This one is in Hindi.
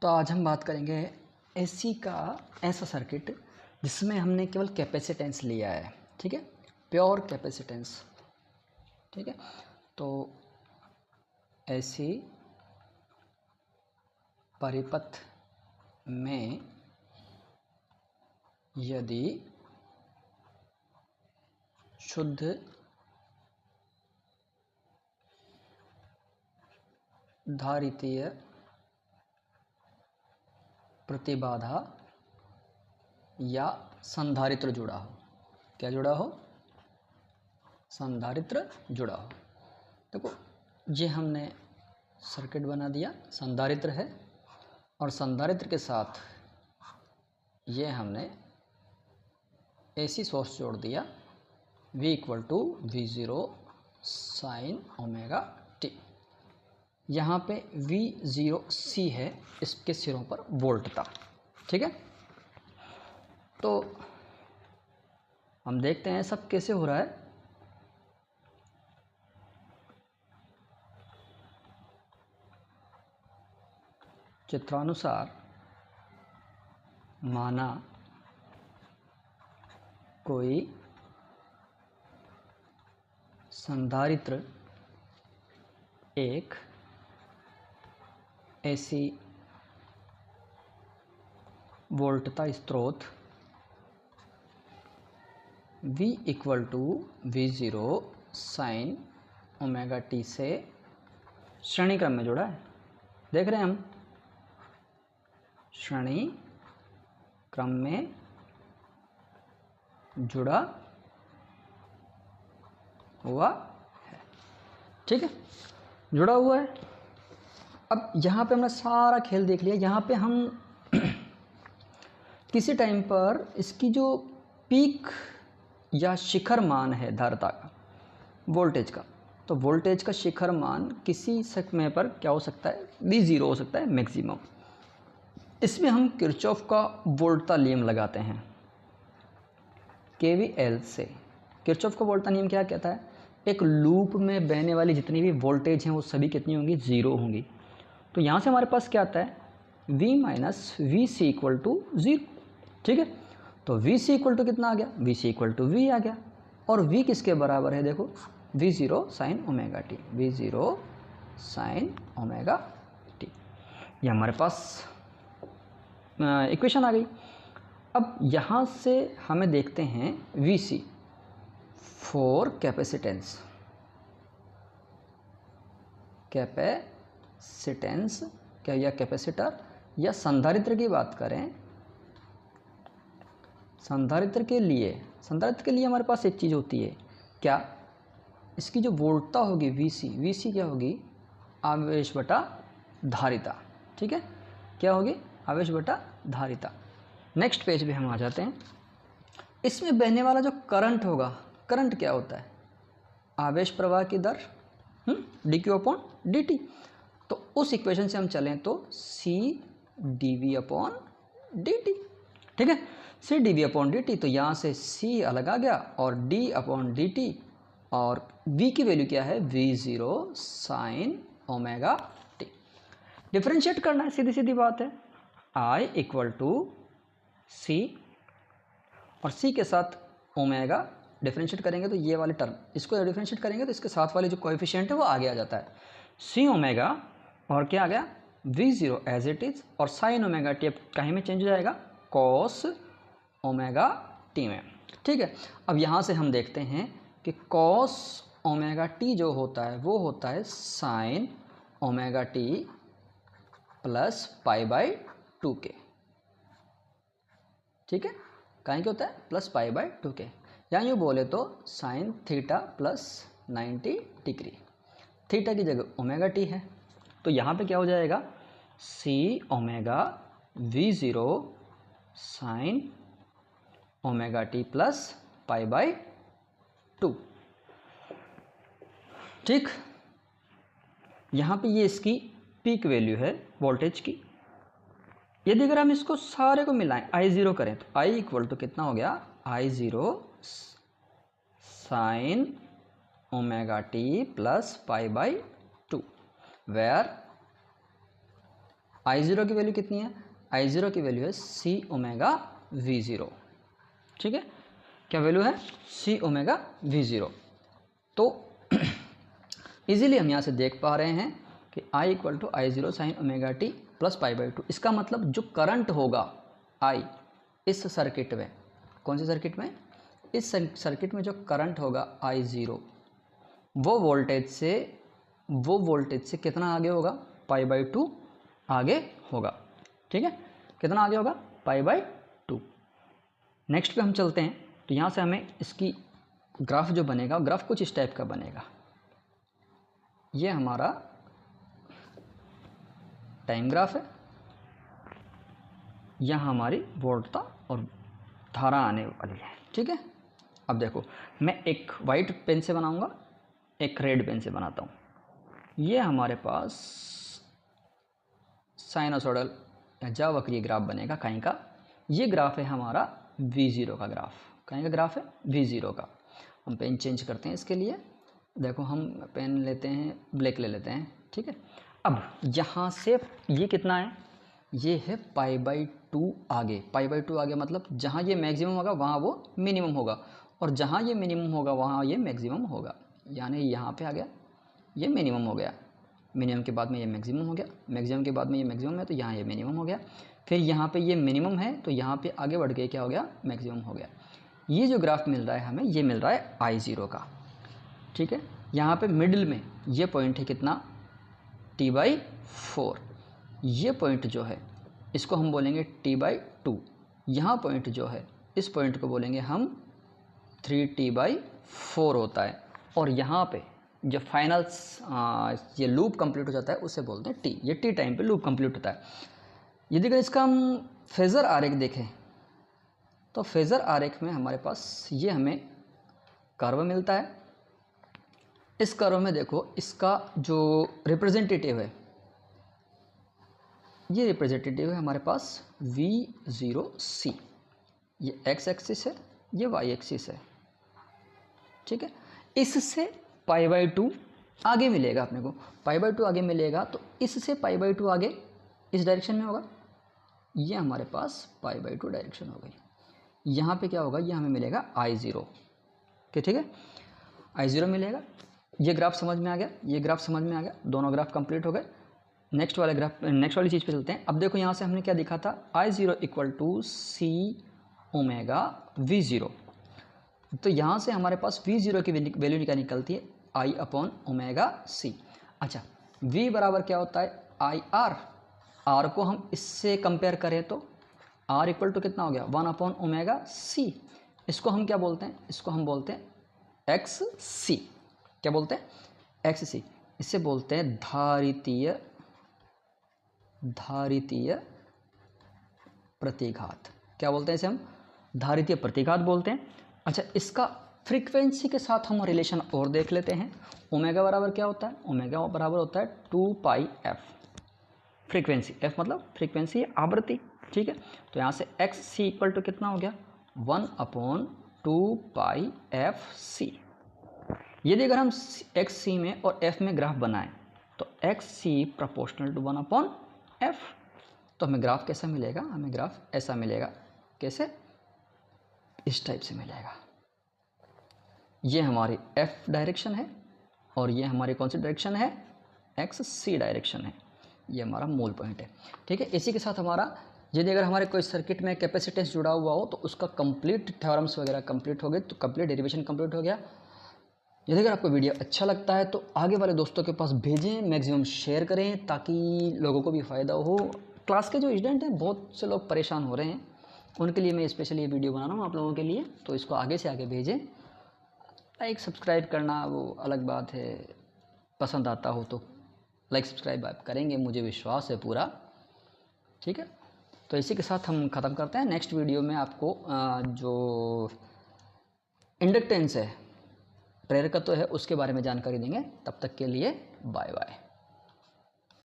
तो आज हम बात करेंगे एसी का ऐसा सर्किट जिसमें हमने केवल कैपेसिटेंस लिया है। ठीक है, प्योर कैपेसिटेंस। ठीक है, तो एसी परिपथ में यदि शुद्ध धारितीय प्रतिबाधा या संधारित्र जुड़ा हो। क्या जुड़ा हो? संधारित्र जुड़ा हो। देखो, ये हमने सर्किट बना दिया, संधारित्र है, और संधारित्र के साथ ये हमने एसी सोर्स जोड़ दिया, V = V0 sine omega T. यहाँ पे V0C है, इसके सिरों पर वोल्ट था। ठीक है, तो हम देखते हैं सब कैसे हो रहा है। चित्रानुसार माना कोई संधारित्र एक एसी वोल्टता स्रोत V = V0 sine omega T से श्रेणी क्रम में जुड़ा है। देख रहे हैं हम, श्रेणी क्रम में जुड़ा हुआ है। ठीक है, जुड़ा हुआ है। अब यहाँ पे हमने सारा खेल देख लिया। यहाँ पे हम किसी टाइम पर इसकी जो पीक या शिखर मान है धारिता का, वोल्टेज का, तो वोल्टेज का शिखर मान किसी समय पर क्या हो सकता है? V0 हो सकता है मैक्सिमम। इसमें हम किरचॉफ का वोल्टता नियम लगाते हैं KVL से। किरचॉफ का वोल्टता नियम क्या कहता है? एक लूप में बहने वाली जितनी भी वोल्टेज हैं वो सभी कितनी होंगी? 0 होंगी। तो यहाँ से हमारे पास क्या आता है? V - VC = 0। ठीक है, तो VC = कितना आ गया? VC = V आ गया। और V किसके बराबर है? देखो, V0 sine omega T. V0 sine omega T, ये हमारे पास इक्वेशन आ गई। अब यहाँ से हमें देखते हैं VC फॉर कैपेसिटेंस। कैपेसिटेंस क्या, या कैपेसिटर या संधारित्र की बात करें, संधारित्र के लिए हमारे पास एक चीज़ होती है क्या? इसकी जो वोल्टता होगी VC क्या होगी? आवेश बटा धारिता। ठीक है, क्या होगी? आवेश बटा धारिता। नेक्स्ट पेज पे हम आ जाते हैं। इसमें बहने वाला जो करंट होगा, करंट क्या होता है? आवेश प्रवाह की दर dQ/dt। तो उस इक्वेशन से हम चलें तो CdV/dt। ठीक है, CdV/dt, तो यहाँ से C अलग आ गया और d/dt, और V की वैल्यू क्या है? V0 sine omega T. Differentiate करना है, सीधी सीधी बात है। I = C और C के साथ ओमेगा डिफ्रेंशिएट करेंगे तो ये वाले टर्म, इसको डिफ्रेंशिएट करेंगे तो इसके साथ वाले जो कोएफिशिएंट है वो आगे आ जाता है, C ओमेगा, और क्या आ गया? V0 एज इट इज, और साइन ओमेगा टी अब कहीं में चेंज हो जाएगा? कॉस ओमेगा टी में। ठीक है, अब यहाँ से हम देखते हैं कि कॉस ओमेगा टी जो होता है वो होता है sign omega t plus π/2k। ठीक है, कहीं क्या होता है? Plus π/2k। या यूँ बोले तो sine theta plus 90 degree. Theta की जगह ओमेगा टी है, तो यहाँ पे क्या हो जाएगा? C omega V0 sine omega t plus π/2। ठीक, यहाँ पे ये इसकी पीक वैल्यू है वोल्टेज की। यदि अगर हम इसको सारे को मिलाएं, I0 करें, तो I = कितना हो गया? I0 sine omega t plus π/2, where I0 की वैल्यू कितनी है? I0 की वैल्यू है सी ओमेगा V0। ठीक है, क्या वैल्यू है? सी ओमेगा V0। तो इजीली हम यहाँ से देख पा रहे हैं कि I equal to I0 sine omega t plus π/2। इसका मतलब जो करंट होगा I इस सर्किट में, कौन सी सर्किट में? इस सर्किट में जो करंट होगा I0 वो वोल्टेज से कितना आगे होगा? π/2 आगे होगा। ठीक है, कितना आगे होगा? π/2। नेक्स्ट पे हम चलते हैं। तो यहाँ से हमें इसकी ग्राफ जो बनेगा, ग्राफ कुछ इस टाइप का बनेगा। ये हमारा टाइम ग्राफ है, यहाँ हमारी वोल्टता और धारा आने वाली है। ठीक है, अब देखो मैं एक वाइट पेन से बनाऊंगा, एक रेड पेन से बनाता हूँ। ये हमारे पास साइनोसॉइडल या ज्यावक्रीय ग्राफ बनेगा कहीं का। ये ग्राफ है हमारा V0 का ग्राफ। कहीं का ग्राफ है? V0 का। हम पेन चेंज करते हैं इसके लिए। देखो हम पेन लेते हैं, ब्लैक ले लेते हैं। ठीक है, अब यहाँ से ये कितना है? ये है π/2 आगे। π/2 आगे मतलब जहाँ ये मैक्सिमम होगा वहाँ वो मिनिमम होगा, और जहाँ ये मिनिमम होगा वहाँ ये मैक्सिमम होगा। यानी यहाँ पे आ गया, ये मिनिमम हो गया, मिनिमम के बाद में ये मैक्सिमम हो गया, मैक्सिमम के बाद में ये मैक्सिमम है तो यहाँ ये मिनिमम हो गया, फिर यहाँ पे ये मिनिमम है तो यहाँ पे आगे बढ़ के क्या हो गया? मैक्सिमम हो गया। ये जो ग्राफ मिल रहा है हमें, ये मिल रहा है I0 का। ठीक है, यहाँ पे मिडिल में ये पॉइंट है कितना? T/4। ये पॉइंट जो है इसको हम बोलेंगे T/2। यहाँ पॉइंट जो है इस पॉइंट को बोलेंगे हम 3T/4 होता है। और यहाँ पे जो फाइनल ये लूप कंप्लीट हो जाता है उसे बोलते हैं T। ये T टाइम पे लूप कंप्लीट होता है। यदि अगर इसका हम फेज़र आरेख देखें तो फेज़र आरेख में हमारे पास ये हमें कर्व मिलता है। इस कर्व में देखो इसका जो रिप्रेजेंटेटिव है, ये रिप्रेजेंटेटिव है हमारे पास V0C। ये x एक्सिस है, ये y एक्सिस है। ठीक है, इससे π/2 आगे मिलेगा अपने को। π/2 आगे मिलेगा तो इससे π/2 आगे इस डायरेक्शन में होगा। ये हमारे पास π/2 डायरेक्शन हो गई। यहाँ पे क्या होगा? ये हमें मिलेगा I0 के। ठीक है, I0 मिलेगा। ये ग्राफ समझ में आ गया, ये ग्राफ समझ में आ गया, दोनों ग्राफ कंप्लीट हो गए। नेक्स्ट वाली चीज़ पे चलते हैं। अब देखो यहाँ से हमने क्या दिखा था? I0 equal to C omega V0। तो यहाँ से हमारे पास V0 की वैल्यू क्या निकलती है? I/ओमेगा C। अच्छा, V बराबर क्या होता है? IR। R को हम इससे कंपेयर करें तो R इक्वल टू कितना हो गया? 1/ओमेगा C। इसको हम क्या बोलते हैं? इसको हम बोलते हैं XC। क्या बोलते हैं? XC। इसे बोलते हैं धारितीय प्रतिघात। क्या बोलते हैं इसे? हम धारितीय प्रतिघात बोलते हैं। अच्छा, इसका फ्रीक्वेंसी के साथ हम रिलेशन और देख लेते हैं। ओमेगा बराबर क्या होता है? ओमेगा बराबर होता है 2πf। फ्रीक्वेंसी, f मतलब फ्रीक्वेंसी, आवृत्ति। ठीक है, तो यहाँ से XC इक्वल टू कितना हो गया? 1/2πfc। यदि अगर हम XC में और F में ग्राफ बनाएं तो XC प्रोपोर्शनल टू 1/f। तो हमें ग्राफ कैसा मिलेगा? हमें ग्राफ ऐसा मिलेगा। कैसे? इस टाइप से मिलेगा। ये हमारी F डायरेक्शन है और ये हमारी कौन सी डायरेक्शन है? XC डायरेक्शन है। ये हमारा मूल पॉइंट है। ठीक है, इसी के साथ हमारा यदि अगर हमारे कोई सर्किट में कैपेसिटेंस जुड़ा हुआ हो तो उसका कंप्लीट थ्योरम्स वगैरह कंप्लीट हो गए, तो कंप्लीट डेरिवेशन कंप्लीट हो गया। यदि अगर आपको वीडियो अच्छा लगता है तो आगे वाले दोस्तों के पास भेजें, मैक्सिमम शेयर करें ताकि लोगों को भी फ़ायदा हो। क्लास के जो स्टूडेंट हैं, बहुत से लोग परेशान हो रहे हैं, उनके लिए मैं स्पेशली ये वीडियो बना रहा हूँ आप लोगों के लिए। तो इसको आगे से आगे भेजें। लाइक सब्सक्राइब करना वो अलग बात है, पसंद आता हो तो लाइक सब्सक्राइब आप करेंगे, मुझे विश्वास है पूरा। ठीक है, तो इसी के साथ हम ख़त्म करते हैं। नेक्स्ट वीडियो में आपको जो इंडक्टेंस है, प्रेरकत्व है, उसके बारे में जानकारी देंगे। तब तक के लिए बाय बाय।